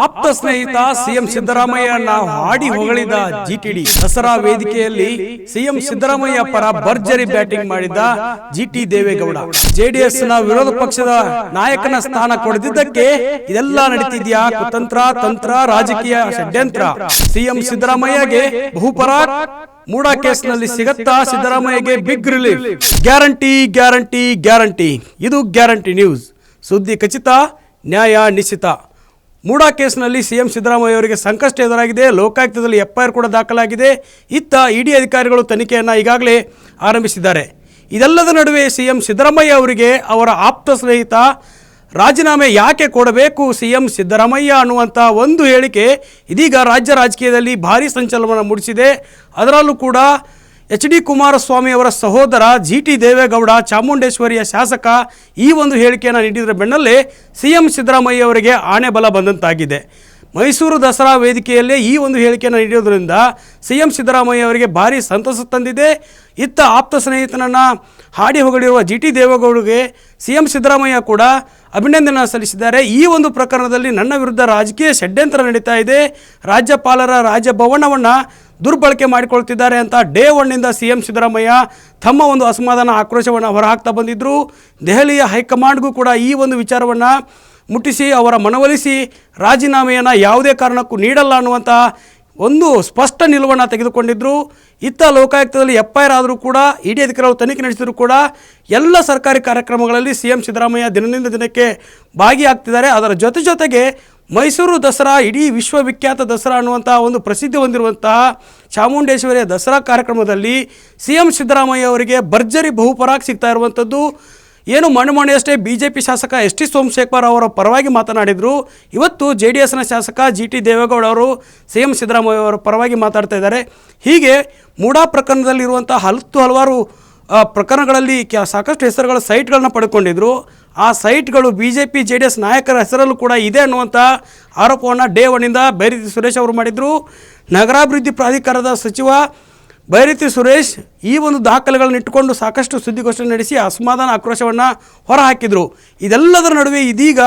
ಆಪ್ತ ಸ್ನೇಹಿತ ಸಿಎಂ ಸಿದ್ದರಾಮಯ್ಯನ ಹಾಡಿ ಹೊಗಳಿದ ಜಿಟಿಡಿ. ದಸರಾ ವೇದಿಕೆಯಲ್ಲಿ ಸಿಎಂ ಸಿದ್ದರಾಮಯ್ಯ ಪರ ಭರ್ಜರಿ ಬ್ಯಾಟಿಂಗ್ ಮಾಡಿದ ಜಿಟಿ ದೇವೇಗೌಡ. ಜೆಡಿಎಸ್ ನ ವಿರೋಧ ಪಕ್ಷದ ನಾಯಕನ ಸ್ಥಾನ ಕೊಡದಿದ್ದಕ್ಕೆ ಇದೆಲ್ಲ ನಡೀತಿದ್ಯಾ ಕುತಂತ್ರ, ತಂತ್ರ, ರಾಜಕೀಯ ಷಡ್ಯಂತ್ರ. ಸಿಎಂ ಸಿದ್ದರಾಮಯ್ಯಗೆ ಬಹುಪರಾಕ್ ಮೂಡಾ ಕೇಸ್ನಲ್ಲಿ ಸಿಗತ್ತಾ ಸಿದ್ದರಾಮಯ್ಯಗೆ big relief. Guarantee guarantee guarantee. ಇದು ಗ್ಯಾರಂಟಿ ನ್ಯೂಸ್. ಸುದ್ದಿ ಖಚಿತ, ನ್ಯಾಯ ನಿಶ್ಚಿತ. ಮೂಡಾ ಕೇಸ್ನಲ್ಲಿ ಸಿಎಂ ಸಿದ್ದರಾಮಯ್ಯ ಅವರಿಗೆ ಸಂಕಷ್ಟ ಎದುರಾಗಿದೆ. ಲೋಕಾಯುಕ್ತದಲ್ಲಿ ಎಫ್ಐಆರ್ ಕೂಡ ದಾಖಲಾಗಿದೆ. ಇತ್ತ ಇಡಿ ಅಧಿಕಾರಿಗಳು ತನಿಖೆಯನ್ನು ಈಗಾಗಲೇ ಆರಂಭಿಸಿದ್ದಾರೆ. ಇದೆಲ್ಲದ ನಡುವೆ ಸಿಎಂ ಸಿದ್ದರಾಮಯ್ಯ ಅವರಿಗೆ ಅವರ ಆಪ್ತ ಸ್ನೇಹಿತ ರಾಜೀನಾಮೆ ಯಾಕೆ ಕೊಡಬೇಕು ಸಿಎಂ ಸಿದ್ದರಾಮಯ್ಯ ಅನ್ನುವಂಥ ಒಂದು ಹೇಳಿಕೆ ಇದೀಗ ರಾಜ್ಯ ರಾಜಕೀಯದಲ್ಲಿ ಭಾರೀ ಸಂಚಲನ ಮೂಡಿಸಿದೆ. ಅದರಲ್ಲೂ ಕೂಡ ಎಚ್.ಡಿ. ಕುಮಾರಸ್ವಾಮಿ ಅವರ ಸಹೋದರ ಜಿಟಿ ದೇವೇಗೌಡ, ಚಾಮುಂಡೇಶ್ವರಿಯ ಶಾಸಕ, ಈ ಒಂದು ಹೇಳಿಕೆಯನ್ನು ನೀಡಿದ ಬೆನ್ನಲ್ಲೇ ಸಿಎಂ ಸಿದ್ದರಾಮಯ್ಯ ಅವರಿಗೆ ಆಣೆ ಬಲ ಬಂದಂತಾಗಿದೆ. ಮೈಸೂರು ದಸರಾ ವೇದಿಕೆಯಲ್ಲೇ ಈ ಒಂದು ಹೇಳಿಕೆಯನ್ನು ನೀಡೋದ್ರಿಂದ ಸಿಎಂ ಸಿದ್ದರಾಮಯ್ಯ ಅವರಿಗೆ ಭಾರೀ ಸಂತಸ ತಂದಿದೆ. ಇತ್ತ ಆಪ್ತ ಸ್ನೇಹಿತನನ್ನು ಹಾಡಿ ಹೊಗಳಿರುವ ಜಿಟಿ ದೇವೇಗೌಡಗೆ ಸಿಎಂ ಸಿದ್ದರಾಮಯ್ಯ ಕೂಡ ಅಭಿನಂದನೆ ಸಲ್ಲಿಸಿದ್ದಾರೆ. ಈ ಒಂದು ಪ್ರಕರಣದಲ್ಲಿ ನನ್ನ ವಿರುದ್ಧ ರಾಜಕೀಯ ಷಡ್ಯಂತ್ರ ನಡೀತಾ ಇದೆ, ರಾಜ್ಯಪಾಲರ ರಾಜಭವನವನ್ನು ದುರ್ಬಳಕೆ ಮಾಡಿಕೊಳ್ತಿದ್ದಾರೆ ಅಂತ ಡೇ ಒನ್ನಿಂದ ಸಿಎಂ ಸಿದ್ದರಾಮಯ್ಯ ತಮ್ಮ ಒಂದು ಅಸಮಾಧಾನ, ಆಕ್ರೋಶವನ್ನು ಹೊರಹಾಕ್ತಾ ಬಂದಿದ್ದರು. ದೆಹಲಿಯ ಹೈಕಮಾಂಡ್ಗೂ ಕೂಡ ಈ ಒಂದು ವಿಚಾರವನ್ನು ಮುಟ್ಟಿಸಿ ಅವರ ಮನವೊಲಿಸಿ ರಾಜೀನಾಮೆಯನ್ನು ಯಾವುದೇ ಕಾರಣಕ್ಕೂ ನೀಡಲ್ಲ ಅನ್ನುವಂಥ ಒಂದು ಸ್ಪಷ್ಟ ನಿಲುವನ್ನು ತೆಗೆದುಕೊಂಡಿದ್ದರು. ಇತ್ತ ಲೋಕಾಯುಕ್ತದಲ್ಲಿ ಎಫ್ಐಆರ್ ಆದರೂ ಕೂಡ ಇಡಿ ಅಧಿಕಾರಿಗಳು ತನಿಖೆ ನಡೆಸಿದರೂ ಕೂಡ ಎಲ್ಲ ಸರ್ಕಾರಿ ಕಾರ್ಯಕ್ರಮಗಳಲ್ಲಿ ಸಿಎಂ ಸಿದ್ದರಾಮಯ್ಯ ದಿನದಿಂದ ದಿನಕ್ಕೆ ಭಾಗಿಯಾಗ್ತಿದ್ದಾರೆ. ಅದರ ಜೊತೆಗೆ ಮೈಸೂರು ದಸರಾ, ಇಡೀ ವಿಶ್ವವಿಖ್ಯಾತ ದಸರಾ ಅನ್ನುವಂಥ ಒಂದು ಪ್ರಸಿದ್ಧಿ ಹೊಂದಿರುವಂತಹ ಚಾಮುಂಡೇಶ್ವರಿಯ ದಸರಾ ಕಾರ್ಯಕ್ರಮದಲ್ಲಿ ಸಿಎಂ ಸಿದ್ದರಾಮಯ್ಯ ಅವರಿಗೆ ಭರ್ಜರಿ ಬಹುಪರಾಕ್ ಸಿಗ್ತಾ ಇರುವಂಥದ್ದು. ಏನು ಮೊನ್ನೆಯಷ್ಟೇ BJP ಶಾಸಕ ಎಸ್.ಟಿ. ಸೋಮಶೇಖರ್ ಅವರ ಪರವಾಗಿ ಮಾತನಾಡಿದರು. ಇವತ್ತು JDSನ ಶಾಸಕ ಜಿಟಿ ದೇವೇಗೌಡ ಅವರು ಸಿಎಂ ಸಿದ್ದರಾಮಯ್ಯ ಅವರ ಪರವಾಗಿ ಮಾತಾಡ್ತಾ ಇದ್ದಾರೆ. ಹೀಗೆ ಮೂಡಾ ಪ್ರಕರಣದಲ್ಲಿರುವಂಥ ಹಲವಾರು ಪ್ರಕರಣಗಳಲ್ಲಿ ಸಾಕಷ್ಟು ಹೆಸರುಗಳ ಸೈಟ್ಗಳನ್ನ ಪಡ್ಕೊಂಡಿದ್ರು. ಆ ಸೈಟ್ಗಳು BJP JDS ನಾಯಕರ ಹೆಸರಲ್ಲೂ ಕೂಡ ಇದೆ ಅನ್ನುವಂಥ ಆರೋಪವನ್ನು ಡೇ ಒನ್ನಿಂದ ಬೈರತಿ ಸುರೇಶ್ ಅವರು ಮಾಡಿದರು. ನಗರಾಭಿವೃದ್ಧಿ ಪ್ರಾಧಿಕಾರದ ಸಚಿವ ಬೈರತಿ ಸುರೇಶ್ ಈ ಒಂದು ದಾಖಲೆಗಳನ್ನು ಇಟ್ಟುಕೊಂಡು ಸಾಕಷ್ಟು ಸುದ್ದಿಗೋಷ್ಠಿ ನಡೆಸಿ ಅಸಮಾಧಾನ, ಆಕ್ರೋಶವನ್ನು ಹೊರಹಾಕಿದರು. ಇದೆಲ್ಲದರ ನಡುವೆ ಇದೀಗ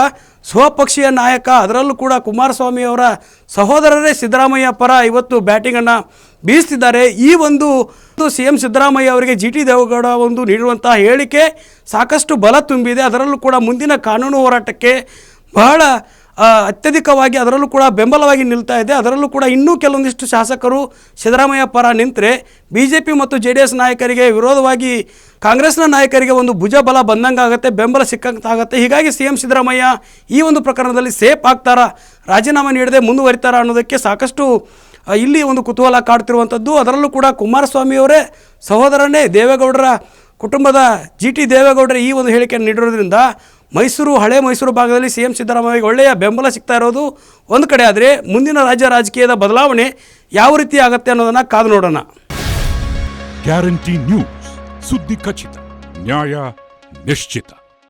ಸ್ವಪಕ್ಷೀಯ ನಾಯಕ, ಅದರಲ್ಲೂ ಕೂಡ ಕುಮಾರಸ್ವಾಮಿ ಅವರ ಸಹೋದರರೇ ಸಿದ್ದರಾಮಯ್ಯ ಪರ ಇವತ್ತು ಬ್ಯಾಟಿಂಗನ್ನು ಬೀಸ್ತಿದ್ದಾರೆ. ಈ ಒಂದು ಸಿಎಂ ಸಿದ್ದರಾಮಯ್ಯ ಅವರಿಗೆ ಜಿಟಿ ದೇವೇಗೌಡ ಒಂದು ನೀಡಿರುವಂಥ ಹೇಳಿಕೆ ಸಾಕಷ್ಟು ಬಲ ತುಂಬಿದೆ. ಅದರಲ್ಲೂ ಕೂಡ ಮುಂದಿನ ಕಾನೂನು ಹೋರಾಟಕ್ಕೆ ಬಹಳ ಅತ್ಯಧಿಕವಾಗಿ ಅದರಲ್ಲೂ ಕೂಡ ಬೆಂಬಲವಾಗಿ ನಿಲ್ತಾ ಇದೆ. ಅದರಲ್ಲೂ ಕೂಡ ಇನ್ನೂ ಕೆಲವೊಂದಿಷ್ಟು ಶಾಸಕರು ಸಿದ್ದರಾಮಯ್ಯ ಪರ ನಿಂತರೆ BJP ಮತ್ತು JDS ನಾಯಕರಿಗೆ ವಿರೋಧವಾಗಿ ಕಾಂಗ್ರೆಸ್ನ ನಾಯಕರಿಗೆ ಒಂದು ಭುಜಬಲ ಬಂದಂಗಾಗುತ್ತೆ, ಬೆಂಬಲ ಸಿಕ್ಕಂತಾಗುತ್ತೆ. ಹೀಗಾಗಿ ಸಿಎಂ ಸಿದ್ದರಾಮಯ್ಯ ಈ ಒಂದು ಪ್ರಕರಣದಲ್ಲಿ ಸೇಫ್ ಆಗ್ತಾರಾ, ರಾಜೀನಾಮೆ ನೀಡದೆ ಮುಂದುವರಿತಾರಾ ಅನ್ನೋದಕ್ಕೆ ಸಾಕಷ್ಟು ಇಲ್ಲಿ ಒಂದು ಕುತೂಹಲ ಕಾಡ್ತಿರುವಂಥದ್ದು. ಅದರಲ್ಲೂ ಕೂಡ ಕುಮಾರಸ್ವಾಮಿಯವರೇ ಸಹೋದರನೇ ದೇವೇಗೌಡರ ಕುಟುಂಬದ ಜಿಟಿ ದೇವೇಗೌಡರ ಈ ಒಂದು ಹೇಳಿಕೆಯನ್ನು ನೀಡಿರೋದ್ರಿಂದ ಹಳೆ ಮೈಸೂರು ಭಾಗದಲ್ಲಿ ಸಿಎಂ ಸಿದ್ದರಾಮಯ್ಯಗೆ ಒಳ್ಳೆಯ ಬೆಂಬಲ ಸಿಗ್ತಾ ಇರೋದು ಒಂದು ಕಡೆ. ಆದರೆ ಮುಂದಿನ ರಾಜ್ಯ ರಾಜಕೀಯದ ಬದಲಾವಣೆ ಯಾವ ರೀತಿ ಆಗುತ್ತೆ ಅನ್ನೋದನ್ನು ಕಾದು ನೋಡೋಣ. ಗ್ಯಾರಂಟಿ ನ್ಯೂಸ್, ಸುದ್ದಿ ಖಚಿತ, ನ್ಯಾಯ ನಿಶ್ಚಿತ.